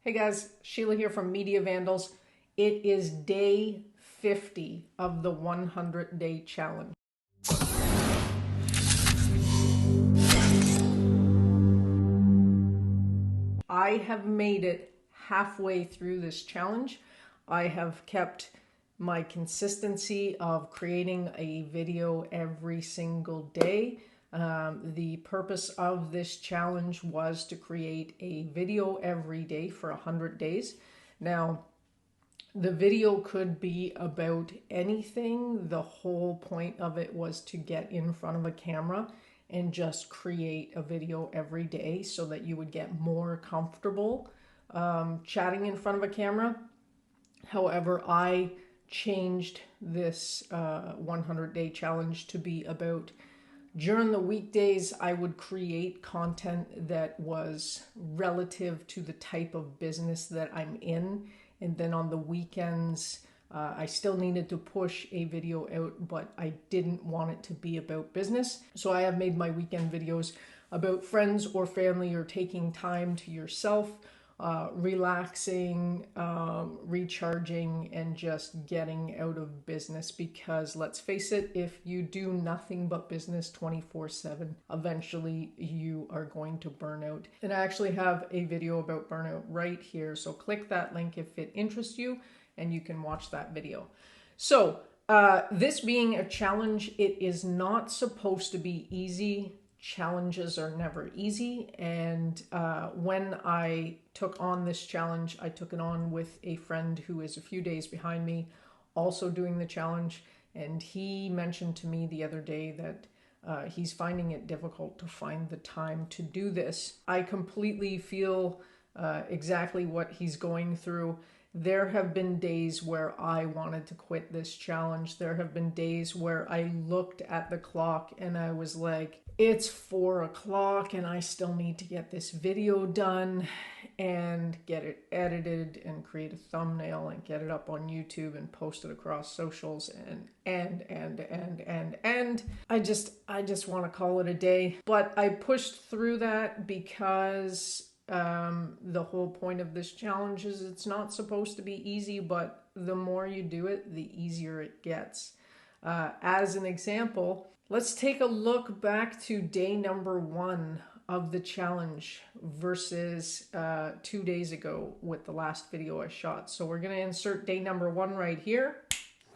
Hey guys, Sheila here from Media Vandals. It is day 50 of the 100-day challenge. I have made it halfway through this challenge. I have kept my consistency of creating a video every single day. The purpose of this challenge was to create a video every day for 100 days. Now, the video could be about anything. The whole point of it was to get in front of a camera and just create a video every day so that you would get more comfortable chatting in front of a camera. However, I changed this 100-day challenge to be about during the weekdays, I would create content that was relative to the type of business that I'm in. And then on the weekends, I still needed to push a video out, but I didn't want it to be about business. So I have made my weekend videos about friends or family or taking time to yourself, relaxing, recharging, and just getting out of business. Because let's face it, if you do nothing but business 24/7, eventually you are going to burn out. And I actually have a video about burnout right here. So click that link if it interests you and you can watch that video. So this being a challenge, it is not supposed to be easy. Challenges are never easy, and when I took on this challenge, I took it on with a friend who is a few days behind me, also doing the challenge, and he mentioned to me the other day that he's finding it difficult to find the time to do this. I completely feel exactly what he's going through. There have been days where I wanted to quit this challenge. There have been days where I looked at the clock and I was like, it's 4 o'clock and I still need to get this video done and get it edited and create a thumbnail and get it up on YouTube and post it across socials and I just want to call it a day. But I pushed through that because the whole point of this challenge is it's not supposed to be easy, but the more you do it, the easier it gets. As an example, let's take a look back to day number 1 of the challenge versus 2 days ago with the last video I shot. So we're going to insert day number 1 right here.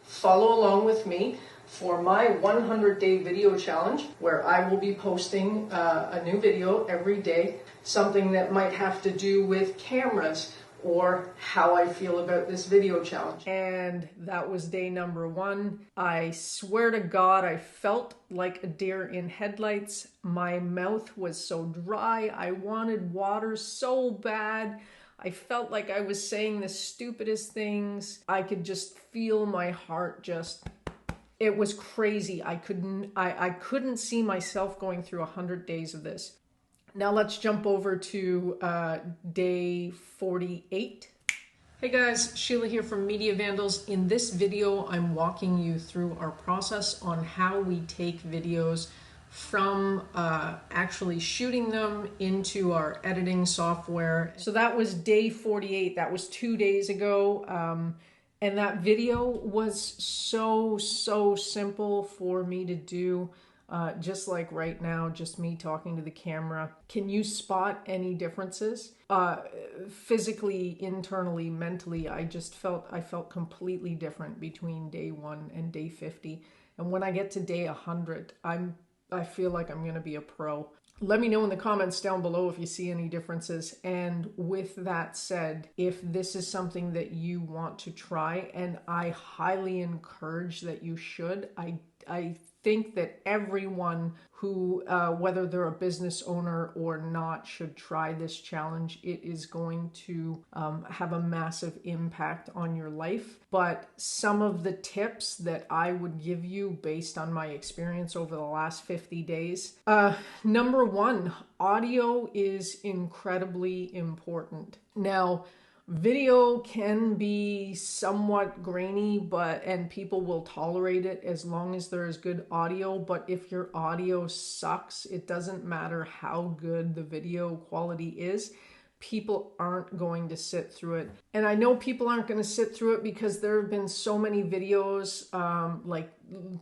Follow along with me for my 100-day video challenge, where I will be posting a new video every day, something that might have to do with cameras or how I feel about this video challenge. And that was day number 1. I swear to God, I felt like a deer in headlights. My mouth was so dry. I wanted water so bad. I felt like I was saying the stupidest things. I could just feel my heart just, it was crazy. I couldn't see myself going through 100 days of this. Now let's jump over to day 48. Hey guys, Sheila here from Media Vandals. In this video, I'm walking you through our process on how we take videos from actually shooting them into our editing software. So that was day 48. That was 2 days ago. And that video was so simple for me to do. Just like right now, just me talking to the camera. Can you spot any differences? Physically, internally, mentally, I felt completely different between day 1 and day 50. And when I get to day 100, I feel like I'm going to be a pro. Let me know in the comments down below if you see any differences. And with that said, if this is something that you want to try, and I highly encourage that you should, I think that everyone who, whether they're a business owner or not, should try this challenge. It is going to have a massive impact on your life. But some of the tips that I would give you based on my experience over the last 50 days. Number 1, audio is incredibly important. Now, video can be somewhat grainy, and people will tolerate it as long as there is good audio. But if your audio sucks, it doesn't matter how good the video quality is, people aren't going to sit through it. And I know people aren't going to sit through it because there have been so many videos, like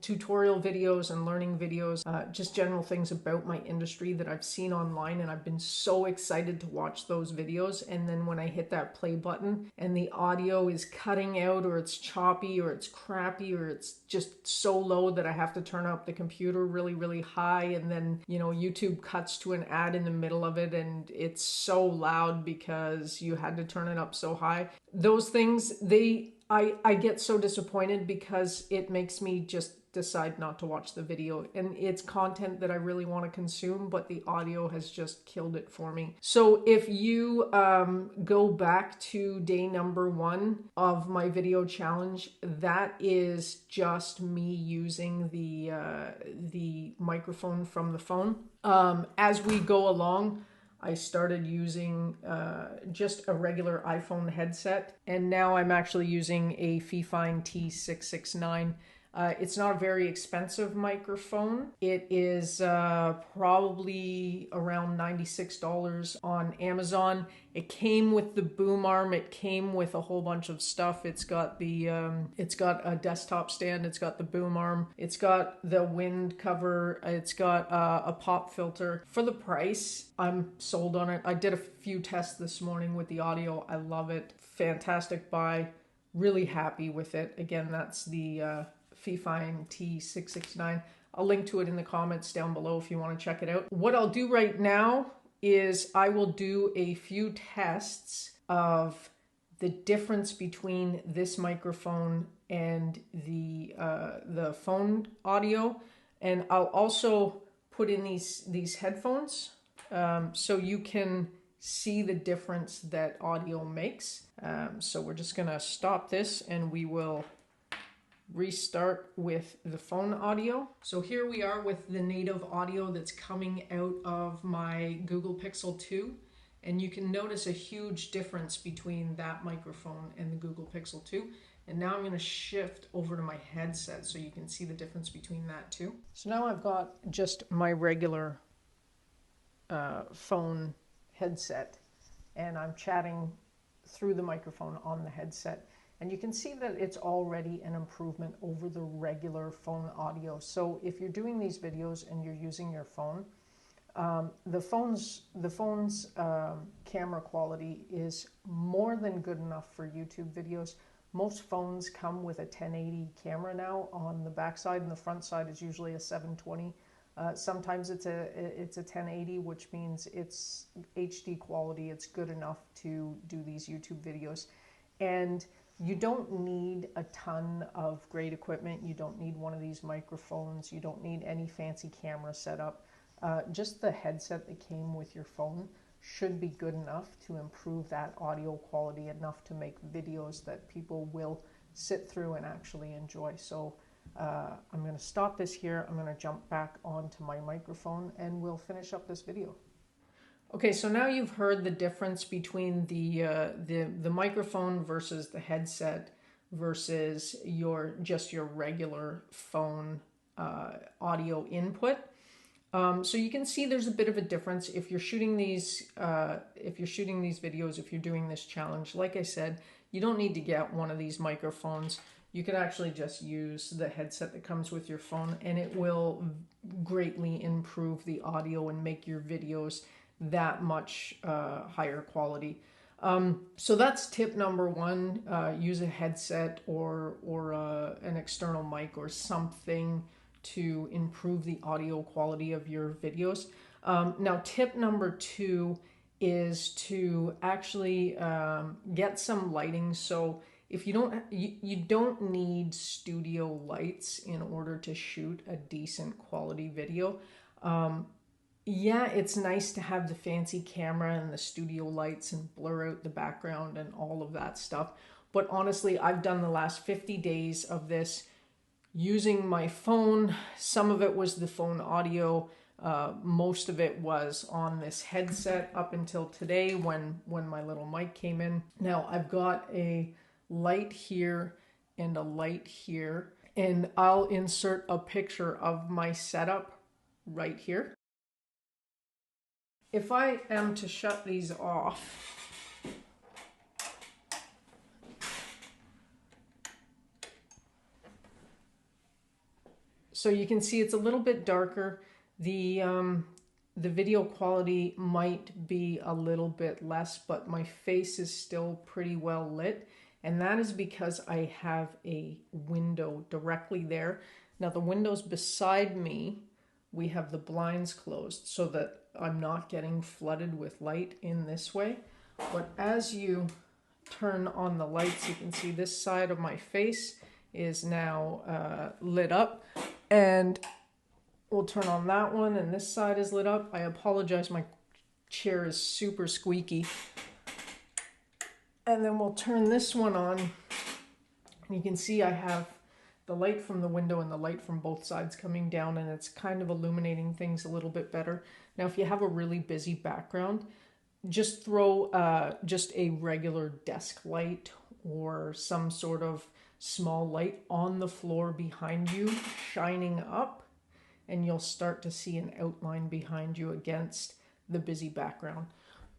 tutorial videos and learning videos, just general things about my industry that I've seen online, and I've been so excited to watch those videos. And then when I hit that play button and the audio is cutting out, or it's choppy, or it's crappy, or it's just so low that I have to turn up the computer really, really high, and then, you know, YouTube cuts to an ad in the middle of it and it's so loud because you had to turn it up so high. Those things, I get so disappointed because it makes me just decide not to watch the video, and it's content that I really want to consume, but the audio has just killed it for me. So if you go back to day number 1 of my video challenge, that is just me using the microphone from the phone. As we go along, I started using just a regular iPhone headset, and now I'm actually using a Fifine T669. It's not a very expensive microphone. It is probably around $96 on Amazon. It came with the boom arm. It came with a whole bunch of stuff. It's got a desktop stand. It's got the boom arm. It's got the wind cover. It's got a pop filter. For the price, I'm sold on it. I did a few tests this morning with the audio. I love it. Fantastic buy. Really happy with it. Again, that's the Fifine T669. I'll link to it in the comments down below if you want to check it out. What I'll do right now is I will do a few tests of the difference between this microphone and the phone audio, and I'll also put in these headphones so you can see the difference that audio makes. So we're just gonna stop this and we will restart with the phone audio. So here we are with the native audio that's coming out of my Google Pixel 2, and you can notice a huge difference between that microphone and the Google Pixel 2. And now I'm going to shift over to my headset so you can see the difference between that too. So now I've got just my regular phone headset, and I'm chatting through the microphone on the headset. And you can see that it's already an improvement over the regular phone audio. So if you're doing these videos and you're using your phone, the phone's camera quality is more than good enough for YouTube videos. Most phones come with a 1080 camera now on the back side, and the front side is usually a 720. Sometimes it's a 1080, which means it's HD quality. It's good enough to do these YouTube videos. And you don't need a ton of great equipment. You don't need one of these microphones. You don't need any fancy camera setup. Just the headset that came with your phone should be good enough to improve that audio quality enough to make videos that people will sit through and actually enjoy. So I'm going to stop this here. I'm going to jump back onto my microphone and we'll finish up this video. Okay, so now you've heard the difference between the microphone versus the headset versus your regular phone audio input. So you can see there's a bit of a difference if you're shooting these videos, if you're doing this challenge. Like I said, you don't need to get one of these microphones. You can actually just use the headset that comes with your phone, and it will greatly improve the audio and make your videos that much higher quality. So that's tip number 1. Use a headset or an external mic or something to improve the audio quality of your videos. Now tip number 2 is to actually get some lighting. So if you don't need studio lights in order to shoot a decent quality video. Yeah, it's nice to have the fancy camera and the studio lights and blur out the background and all of that stuff. But honestly, I've done the last 50 days of this using my phone. Some of it was the phone audio. Most of it was on this headset up until today when my little mic came in. Now I've got a light here and a light here, and I'll insert a picture of my setup right here. If I am to shut these off, so you can see it's a little bit darker. The video quality might be a little bit less, but my face is still pretty well lit. And that is because I have a window directly there. Now the windows beside me, we have the blinds closed so that I'm not getting flooded with light in this way. But as you turn on the lights, you can see this side of my face is now lit up. And we'll turn on that one, and this side is lit up. I apologize, my chair is super squeaky. And then we'll turn this one on. And you can see I have the light from the window and the light from both sides coming down, and it's kind of illuminating things a little bit better. Now, if you have a really busy background, just throw just a regular desk light or some sort of small light on the floor behind you, shining up, and you'll start to see an outline behind you against the busy background.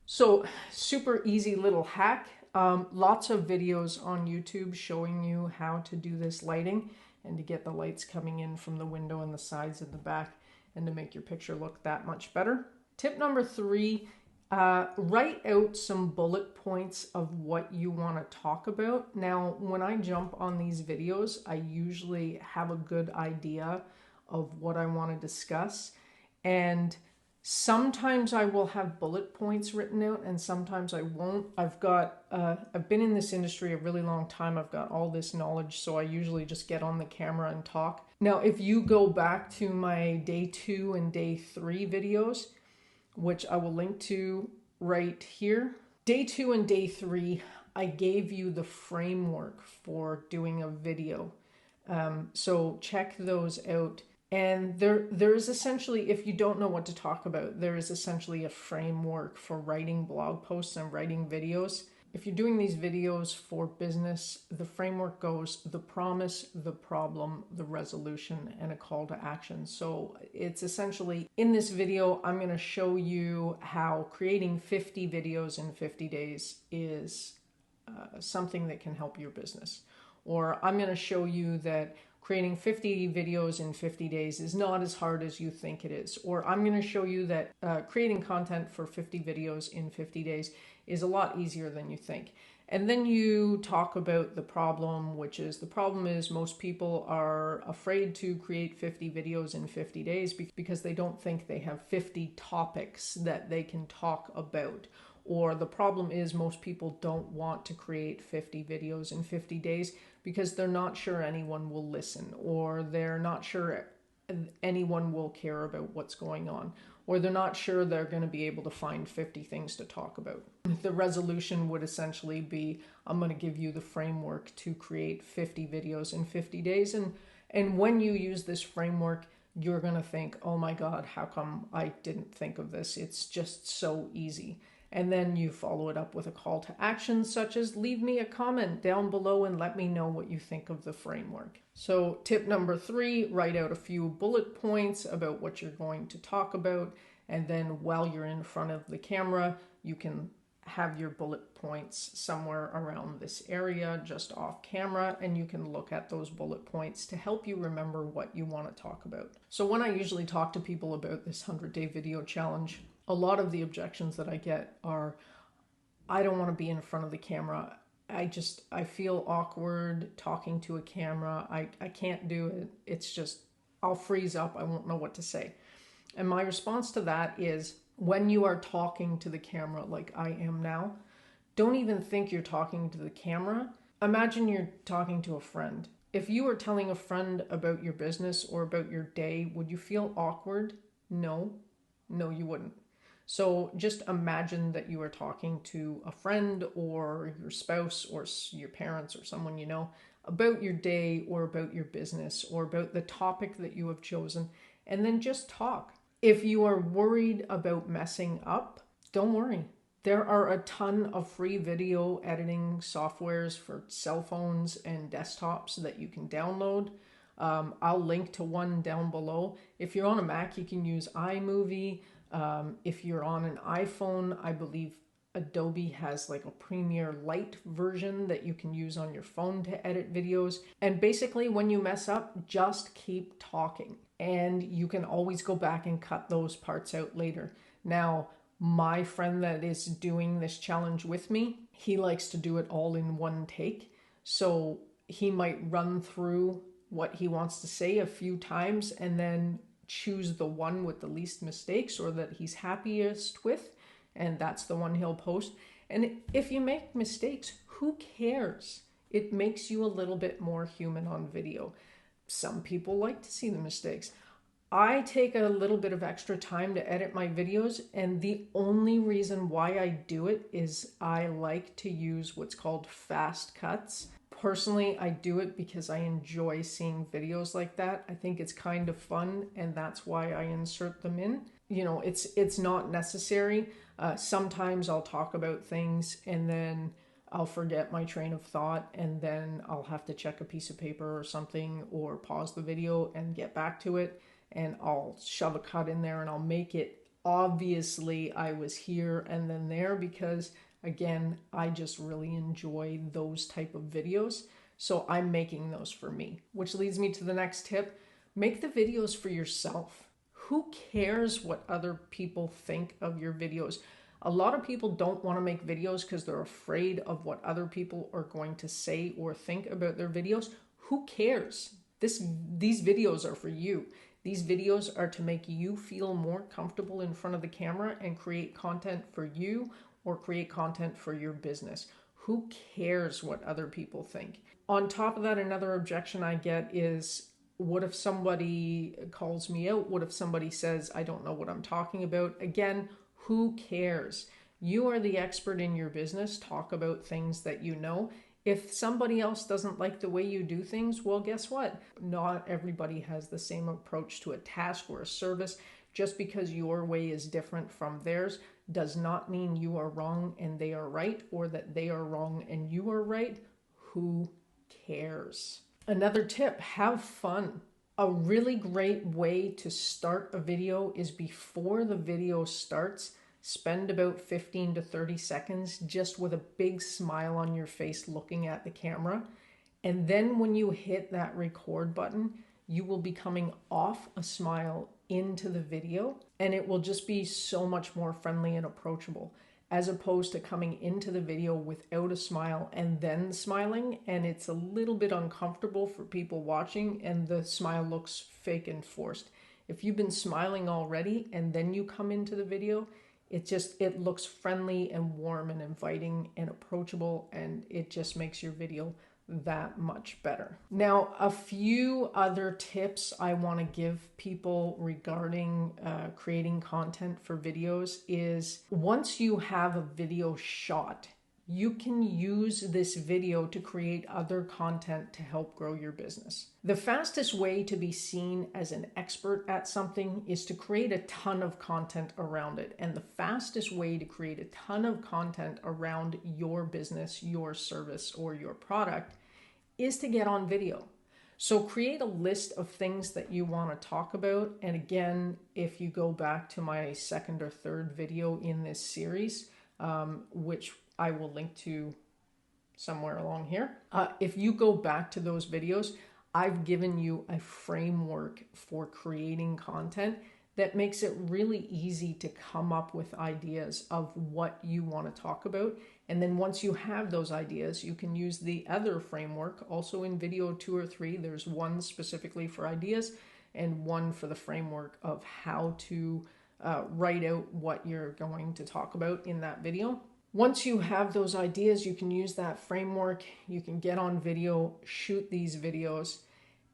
So super easy little hack. Lots of videos on YouTube showing you how to do this lighting and to get the lights coming in from the window and the sides and the back and to make your picture look that much better. Tip number 3, write out some bullet points of what you want to talk about. Now, when I jump on these videos, I usually have a good idea of what I want to discuss, and sometimes I will have bullet points written out and sometimes I won't. I've been in this industry a really long time. I've got all this knowledge, so I usually just get on the camera and talk. Now, if you go back to my day 2 and day 3 videos, which I will link to right here, day 2 and day 3, I gave you the framework for doing a video. So check those out. And there is essentially, if you don't know what to talk about, there is essentially a framework for writing blog posts and writing videos. If you're doing these videos for business, the framework goes the promise, the problem, the resolution, and a call to action. So it's essentially, in this video, I'm going to show you how creating 50 videos in 50 days is something that can help your business. Or I'm going to show you that creating 50 videos in 50 days is not as hard as you think it is. Or I'm going to show you that creating content for 50 videos in 50 days is a lot easier than you think. And then you talk about the problem, which is the problem is most people are afraid to create 50 videos in 50 days because they don't think they have 50 topics that they can talk about. Or the problem is most people don't want to create 50 videos in 50 days because they're not sure anyone will listen, or they're not sure anyone will care about what's going on, or they're not sure they're going to be able to find 50 things to talk about. The resolution would essentially be, I'm going to give you the framework to create 50 videos in 50 days. And when you use this framework, you're going to think, oh my God, how come I didn't think of this? It's just so easy. And then you follow it up with a call to action, such as leave me a comment down below and let me know what you think of the framework. So tip number 3, write out a few bullet points about what you're going to talk about. And then while you're in front of the camera, you can have your bullet points somewhere around this area, just off camera, and you can look at those bullet points to help you remember what you want to talk about. So when I usually talk to people about this 100-day video challenge, a lot of the objections that I get are, I don't want to be in front of the camera. I feel awkward talking to a camera. I can't do it. It's just, I'll freeze up. I won't know what to say. And my response to that is, when you are talking to the camera like I am now, don't even think you're talking to the camera. Imagine you're talking to a friend. If you were telling a friend about your business or about your day, would you feel awkward? No, you wouldn't. So just imagine that you are talking to a friend or your spouse or your parents or someone you know about your day or about your business or about the topic that you have chosen, and then just talk. If you are worried about messing up, don't worry. There are a ton of free video editing softwares for cell phones and desktops that you can download. I'll link to one down below. If you're on a Mac, you can use iMovie. If you're on an iPhone, I believe Adobe has like a Premiere Lite version that you can use on your phone to edit videos. And basically, when you mess up, just keep talking. And you can always go back and cut those parts out later. Now, my friend that is doing this challenge with me, he likes to do it all in one take. So he might run through what he wants to say a few times and then choose the one with the least mistakes or that he's happiest with, and that's the one he'll post. And if you make mistakes, who cares? It makes you a little bit more human on video. Some people like to see the mistakes. I take a little bit of extra time to edit my videos, and the only reason why I do it is I like to use what's called fast cuts. Personally, I do it because I enjoy seeing videos like that. I think it's kind of fun, and that's why I insert them in. You know, it's not necessary. Sometimes I'll talk about things and then I'll forget my train of thought, and then I'll have to check a piece of paper or something, or pause the video and get back to it, and I'll shove a cut in there and I'll make it obviously I was here and then there, because again, I just really enjoy those type of videos. So I'm making those for me, which leads me to the next tip. Make the videos for yourself. Who cares what other people think of your videos? A lot of people don't want to make videos because they're afraid of what other people are going to say or think about their videos. Who cares? These videos are for you. These videos are to make you feel more comfortable in front of the camera and create content for you or create content for your business. Who cares what other people think? On top of that, another objection I get is, what if somebody calls me out? What if somebody says, I don't know what I'm talking about? Again, who cares? You are the expert in your business. Talk about things that you know. If somebody else doesn't like the way you do things, well, guess what? Not everybody has the same approach to a task or a service. Just because your way is different from theirs does not mean you are wrong and they are right, or that they are wrong and you are right. Who cares? Another tip, have fun. A really great way to start a video is before the video starts, spend about 15 to 30 seconds just with a big smile on your face looking at the camera. And then when you hit that record button, you will be coming off a smile into the video, and it will just be so much more friendly and approachable, as opposed to coming into the video without a smile and then smiling, and it's a little bit uncomfortable for people watching and the smile looks fake and forced. If you've been smiling already and then you come into the video, it looks friendly and warm and inviting and approachable, and it just makes your video that much better. Now, a few other tips I want to give people regarding creating content for videos is, once you have a video shot, you can use this video to create other content to help grow your business. The fastest way to be seen as an expert at something is to create a ton of content around it. And the fastest way to create a ton of content around your business, your service, or your product is to get on video. So create a list of things that you want to talk about. And again, if you go back to my second or third video in this series, which I will link to somewhere along here. If you go back to those videos, I've given you a framework for creating content that makes it really easy to come up with ideas of what you want to talk about. And then once you have those ideas, you can use the other framework. Also in video 2 or 3, there's one specifically for ideas and one for the framework of how to write out what you're going to talk about in that video. Once you have those ideas, you can use that framework. You can get on video, shoot these videos,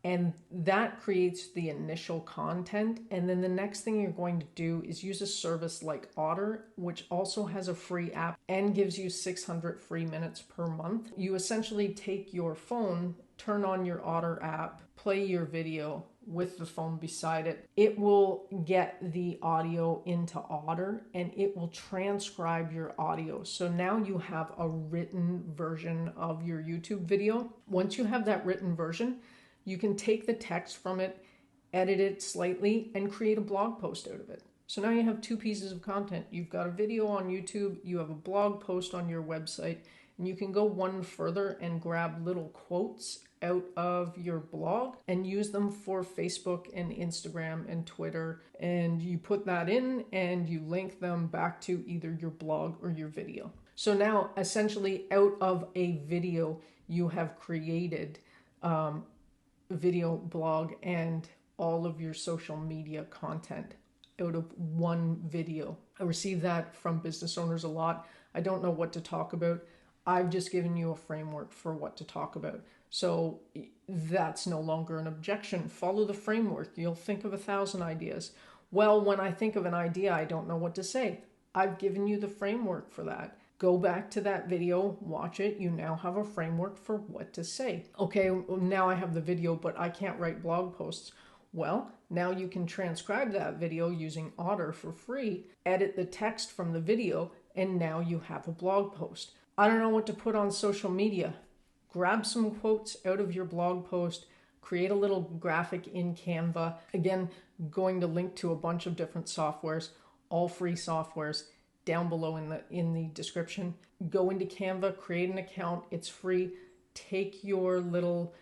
and that creates the initial content. And then the next thing you're going to do is use a service like Otter, which also has a free app and gives you 600 free minutes per month. You essentially take your phone, turn on your Otter app, play your video with the phone beside it. It will get the audio into Otter and it will transcribe your audio. So now you have a written version of your YouTube video. Once you have that written version, you can take the text from it, edit it slightly, and create a blog post out of it. So now you have two pieces of content. You've got a video on YouTube, you have a blog post on your website, and you can go one further and grab little quotes out of your blog and use them for Facebook and Instagram and Twitter. And you put that in and you link them back to either your blog or your video. So now essentially out of a video, you have created video, blog, and all of your social media content out of one video. I receive that from business owners a lot. I don't know what to talk about. I've just given you a framework for what to talk about. So that's no longer an objection. Follow the framework. You'll think of 1,000 ideas. Well, when I think of an idea, I don't know what to say. I've given you the framework for that. Go back to that video, watch it. You now have a framework for what to say. Okay, now I have the video, but I can't write blog posts. Well, now you can transcribe that video using Otter for free, edit the text from the video, and now you have a blog post. I don't know what to put on social media. Grab some quotes out of your blog post, create a little graphic in Canva. Again, going to link to a bunch of different softwares, all free softwares, down below in the description. Go into Canva, create an account. It's free. Take your little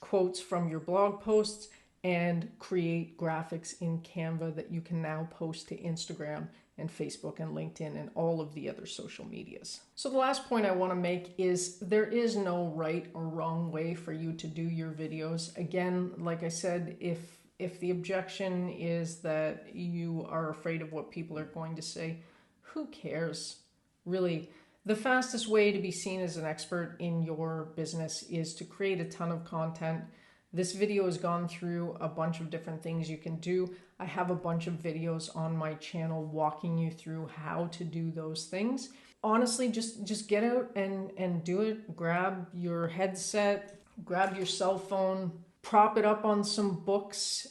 quotes from your blog posts and create graphics in Canva that you can now post to Instagram and Facebook and LinkedIn and all of the other social medias. So the last point I want to make is there is no right or wrong way for you to do your videos. Again, like I said, if the objection is that you are afraid of what people are going to say, who cares? Really, the fastest way to be seen as an expert in your business is to create a ton of content. This video has gone through a bunch of different things you can do. I have a bunch of videos on my channel walking you through how to do those things. Honestly, just get out and do it. Grab your headset, grab your cell phone, prop it up on some books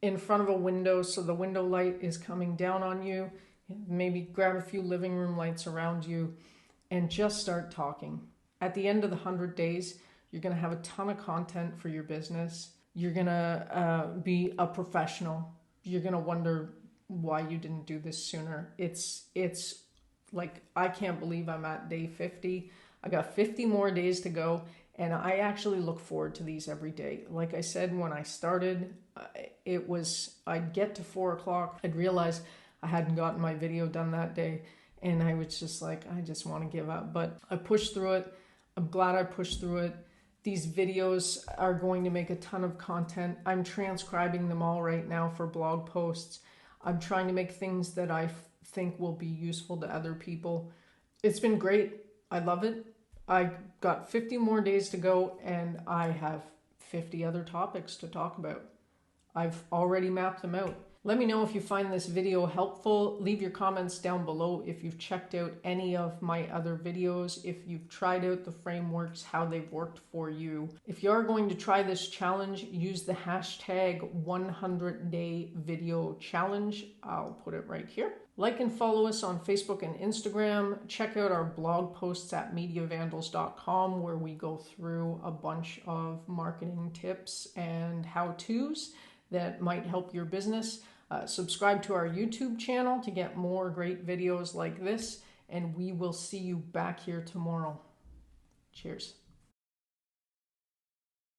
in front of a window so the window light is coming down on you. Maybe grab a few living room lights around you and just start talking. At the end of the 100 days, you're going to have a ton of content for your business. You're going to be a professional. You're going to wonder why you didn't do this sooner. It's like, I can't believe I'm at day 50. I got 50 more days to go, and I actually look forward to these every day. Like I said, when I started, I'd get to 4 o'clock. I'd realize I hadn't gotten my video done that day, and I was just like, I just want to give up. But I pushed through it. I'm glad I pushed through it. These videos are going to make a ton of content. I'm transcribing them all right now for blog posts. I'm trying to make things that I think will be useful to other people. It's been great. I love it. I got 50 more days to go, and I have 50 other topics to talk about. I've already mapped them out. Let me know if you find this video helpful. Leave your comments down below if you've checked out any of my other videos, if you've tried out the frameworks, how they've worked for you. If you are going to try this challenge, use the hashtag 100-day video challenge. I'll put it right here. Like and follow us on Facebook and Instagram. Check out our blog posts at mediavandals.com, where we go through a bunch of marketing tips and how-tos that might help your business. Subscribe to our YouTube channel to get more great videos like this, and we will see you back here tomorrow. Cheers.